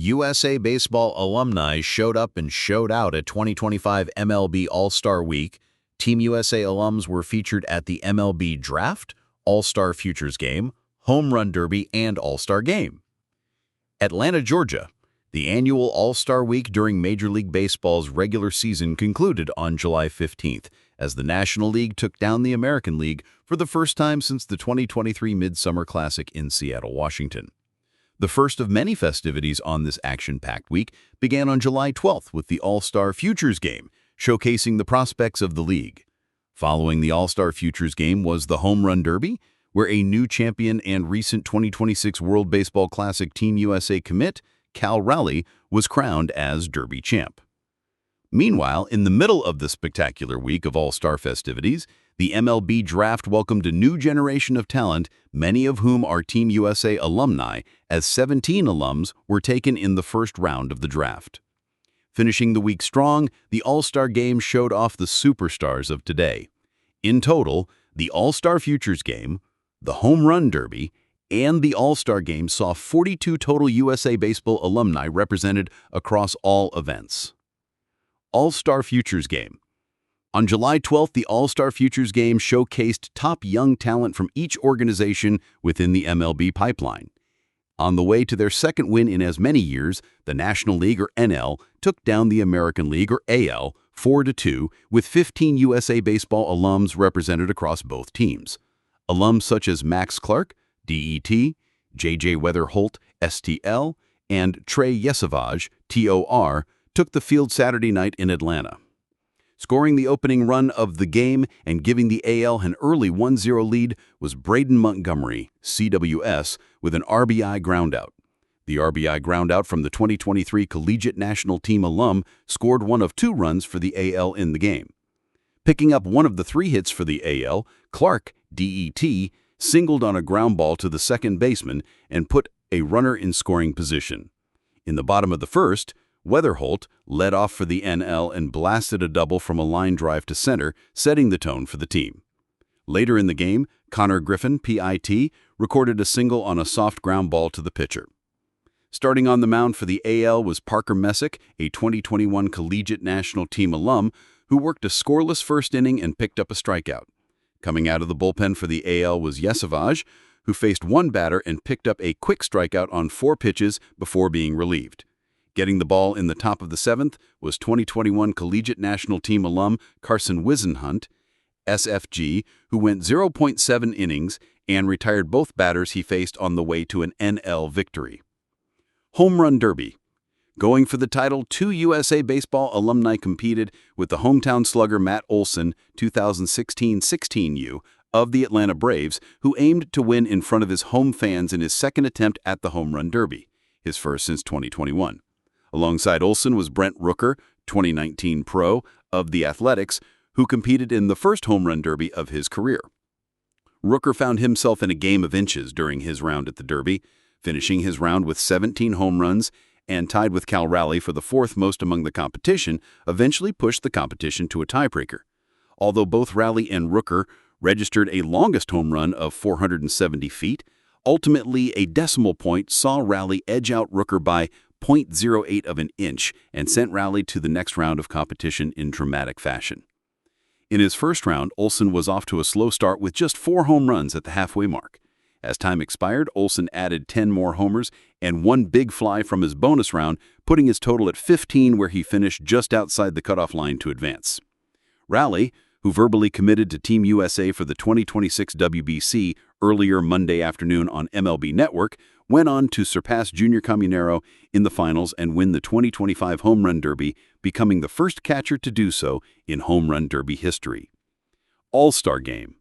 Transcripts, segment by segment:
USA Baseball alumni showed up and showed out at 2025 MLB All-Star Week. Team USA alums were featured at the MLB Draft, All-Star Futures Game, Home Run Derby, and All-Star Game. Atlanta, Georgia. The annual All-Star Week during Major League Baseball's regular season concluded on July 15th, as the National League took down the American League for the first time since the 2023 Midsummer Classic in Seattle, Washington. The first of many festivities on this action-packed week began on July 12th with the All-Star Futures Game, showcasing the prospects of the league. Following the All-Star Futures Game was the Home Run Derby, where a new champion and recent 2026 World Baseball Classic Team USA commit, Cal Raleigh, was crowned as Derby champ. Meanwhile, in the middle of the spectacular week of All-Star festivities, the MLB Draft welcomed a new generation of talent, many of whom are Team USA alumni, as 17 alums were taken in the first round of the draft. Finishing the week strong, the All-Star Game showed off the superstars of today. In total, the All-Star Futures Game, the Home Run Derby, and the All-Star Game saw 42 total USA Baseball alumni represented across all events. All-Star Futures Game. On July 12th, the All-Star Futures Game showcased top young talent from each organization within the MLB pipeline. On the way to their second win in as many years, the National League, or NL, took down the American League, or AL, 4-2, with 15 USA Baseball alums represented across both teams. Alums such as Max Clark, DET, J.J. Weatherholt, STL, and Trey Yesavage, TOR, took the field Saturday night in Atlanta. Scoring the opening run of the game and giving the AL an early 1-0 lead was Braden Montgomery, CWS, with an RBI groundout. The RBI groundout from the 2023 Collegiate National Team alum scored one of 2 runs for the AL in the game. Picking up one of the 3 hits for the AL, Clark, DET, singled on a ground ball to the second baseman and put a runner in scoring position. In the bottom of the first, Weatherholt led off for the NL and blasted a double from a line drive to center, setting the tone for the team. Later in the game, Connor Griffin, PIT, recorded a single on a soft ground ball to the pitcher. Starting on the mound for the AL was Parker Messick, a 2021 Collegiate National Team alum, who worked a scoreless first inning and picked up a strikeout. Coming out of the bullpen for the AL was Yesavage, who faced one batter and picked up a quick strikeout on 4 pitches before being relieved. Getting the ball in the top of the 7th was 2021 Collegiate National Team alum Carson Wisenhunt, SFG, who went 0.7 innings and retired both batters he faced on the way to an NL victory. Home Run Derby. Going for the title, 2 USA Baseball alumni competed with the hometown slugger Matt Olson, 2016-16U, of the Atlanta Braves, who aimed to win in front of his home fans in his second attempt at the Home Run Derby, his first since 2021. Alongside Olson was Brent Rooker, 2019 pro, of the Athletics, who competed in the first Home Run Derby of his career. Rooker found himself in a game of inches during his round at the Derby, finishing his round with 17 home runs and tied with Cal Raleigh for the 4th most among the competition, eventually pushed the competition to a tiebreaker. Although both Raleigh and Rooker registered a longest home run of 470 feet, ultimately a decimal point saw Raleigh edge out Rooker by 0.08 of an inch and sent Raleigh to the next round of competition in dramatic fashion. In his first round, Olson was off to a slow start with just 4 home runs at the halfway mark. As time expired, Olson added 10 more homers and 1 big fly from his bonus round, putting his total at 15, where he finished just outside the cutoff line to advance. Raleigh, who verbally committed to Team USA for the 2026 WBC earlier Monday afternoon on MLB Network, went on to surpass Junior Caminero in the finals and win the 2025 Home Run Derby, becoming the first catcher to do so in Home Run Derby history. All-Star Game.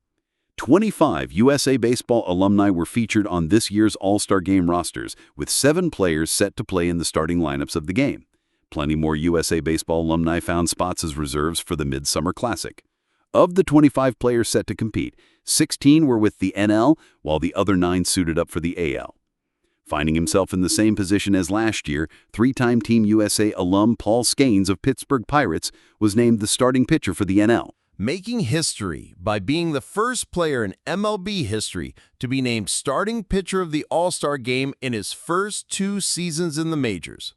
25 USA Baseball alumni were featured on this year's All-Star Game rosters, with 7 players set to play in the starting lineups of the game. Plenty more USA Baseball alumni found spots as reserves for the Midsummer Classic. Of the 25 players set to compete, 16 were with the NL, while the other 9 suited up for the AL. Finding himself in the same position as last year, 3-time Team USA alum Paul Skenes of Pittsburgh Pirates was named the starting pitcher for the NL. making history by being the first player in MLB history to be named starting pitcher of the All-Star Game in his first 2 seasons in the majors.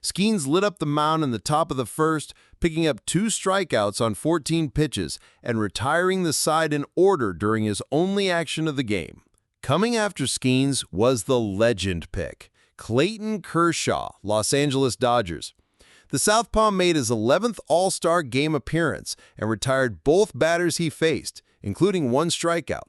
Skenes lit up the mound in the top of the first, picking up 2 strikeouts on 14 pitches and retiring the side in order during his only action of the game. Coming after Skenes was the legend pick, Clayton Kershaw, Los Angeles Dodgers. The southpaw made his 11th All-Star Game appearance and retired both batters he faced, including 1 strikeout.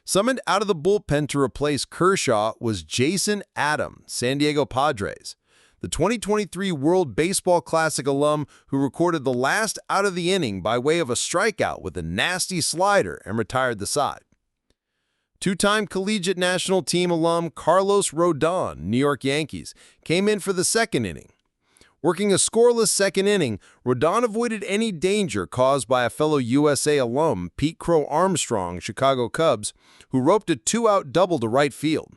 Summoned out of the bullpen to replace Kershaw was Jason Adam, San Diego Padres, the 2023 World Baseball Classic alum who recorded the last out of the inning by way of a strikeout with a nasty slider and retired the side. 2-time Collegiate National Team alum Carlos Rodon, New York Yankees, came in for the 2nd inning. Working a scoreless 2nd inning, Rodon avoided any danger caused by a fellow USA alum, Pete Crow Armstrong, Chicago Cubs, who roped a 2-out double to right field.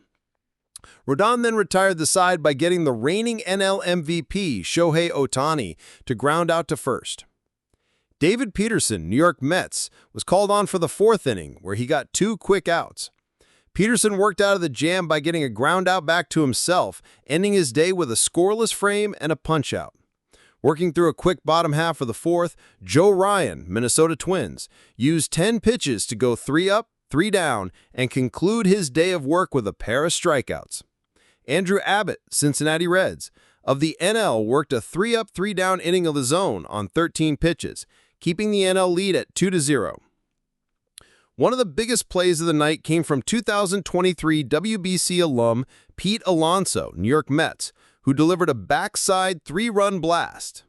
Rodon then retired the side by getting the reigning NL MVP, Shohei Ohtani, to ground out to first. David Peterson, New York Mets, was called on for the 4th inning, where he got 2 quick outs. Peterson worked out of the jam by getting a ground out back to himself, ending his day with a scoreless frame and a punch-out. Working through a quick bottom half of the 4th, Joe Ryan, Minnesota Twins, used 10 pitches to go 3 up, 3 down, and conclude his day of work with a pair of strikeouts. Andrew Abbott, Cincinnati Reds, of the NL worked a 3 up, 3 down inning of his own on 13 pitches, keeping the NL lead at 2-0. One of the biggest plays of the night came from 2023 WBC alum Pete Alonso, New York Mets, who delivered a backside 3-run blast.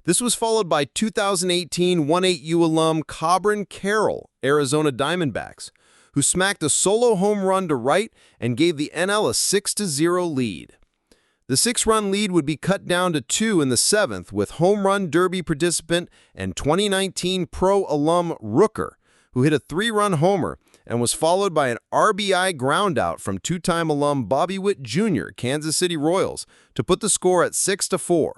This was followed by 2018 1-8U alum Corbin Carroll, Arizona Diamondbacks, who smacked a solo home run to right and gave the NL a 6-0 lead. The 6-run lead would be cut down to 2 in the 7th with home run derby participant and 2019 pro alum Rooker, who hit a 3-run homer and was followed by an RBI groundout from 2-time alum Bobby Witt Jr., Kansas City Royals, to put the score at 6-4.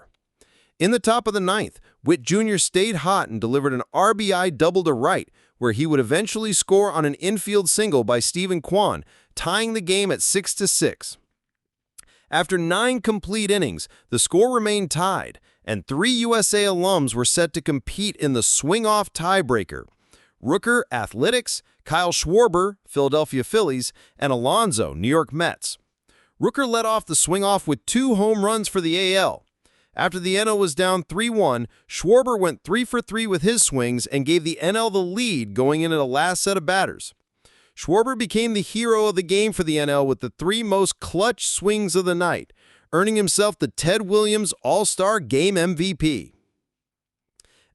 In the top of the 9th, Witt Jr. stayed hot and delivered an RBI double to right, where he would eventually score on an infield single by Stephen Kwan, tying the game at 6-6. After 9 complete innings, the score remained tied, and 3 USA alums were set to compete in the swing-off tiebreaker. Rooker, Athletics, Kyle Schwarber, Philadelphia Phillies, and Alonso, New York Mets. Rooker led off the swing-off with 2 home runs for the AL. After the NL was down 3-1, Schwarber went 3 for 3 with his swings and gave the NL the lead going into the last set of batters. Schwarber became the hero of the game for the NL with the 3 most clutch swings of the night, earning himself the Ted Williams All-Star Game MVP.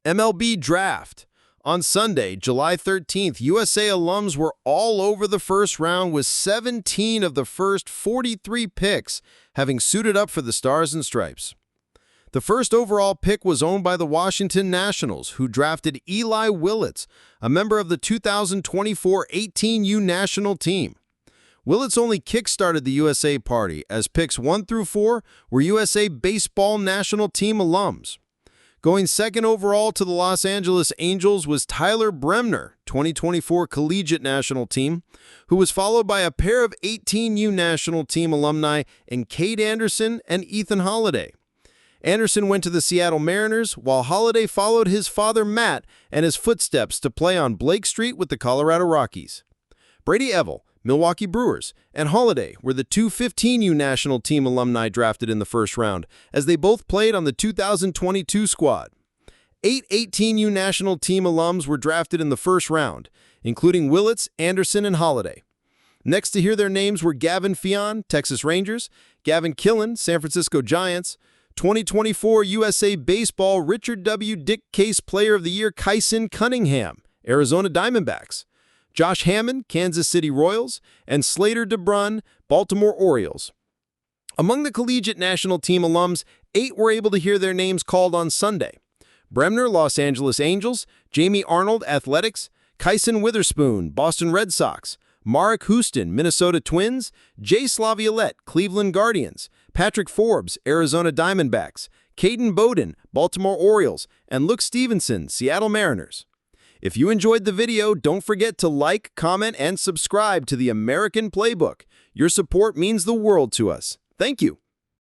MLB Draft. On Sunday, July 13th, USA alums were all over the first round with 17 of the first 43 picks having suited up for the Stars and Stripes. The first overall pick was owned by the Washington Nationals, who drafted Eli Willits, a member of the 2024 18U national team. Willits only kick-started the USA party, as picks 1 through 4 were USA Baseball national team alums. Going 2nd overall to the Los Angeles Angels was Tyler Bremner, 2024 Collegiate National Team, who was followed by a pair of 18U National Team alumni in Cade Anderson and Ethan Holiday. Anderson went to the Seattle Mariners, while Holiday followed his father Matt and his footsteps to play on Blake Street with the Colorado Rockies. Brady Evell, Milwaukee Brewers, and Holiday were the 2 15U National Team alumni drafted in the first round, as they both played on the 2022 squad. 8 18U National Team alums were drafted in the first round, including Willits, Anderson, and Holiday. Next to hear their names were Gavin Fionn, Texas Rangers, Gavin Killen, San Francisco Giants, 2024 USA Baseball Richard W. Dick Case Player of the Year Kyson Cunningham, Arizona Diamondbacks, Josh Hammond, Kansas City Royals, and Slater DeBrun, Baltimore Orioles. Among the Collegiate National Team alums, 8 were able to hear their names called on Sunday. Bremner, Los Angeles Angels, Jamie Arnold, Athletics, Kyson Witherspoon, Boston Red Sox, Marek Houston, Minnesota Twins, Jay Slaviolette, Cleveland Guardians, Patrick Forbes, Arizona Diamondbacks, Caden Bowden, Baltimore Orioles, and Luke Stevenson, Seattle Mariners. If you enjoyed the video, don't forget to like, comment, and subscribe to the American Playbook. Your support means the world to us. Thank you.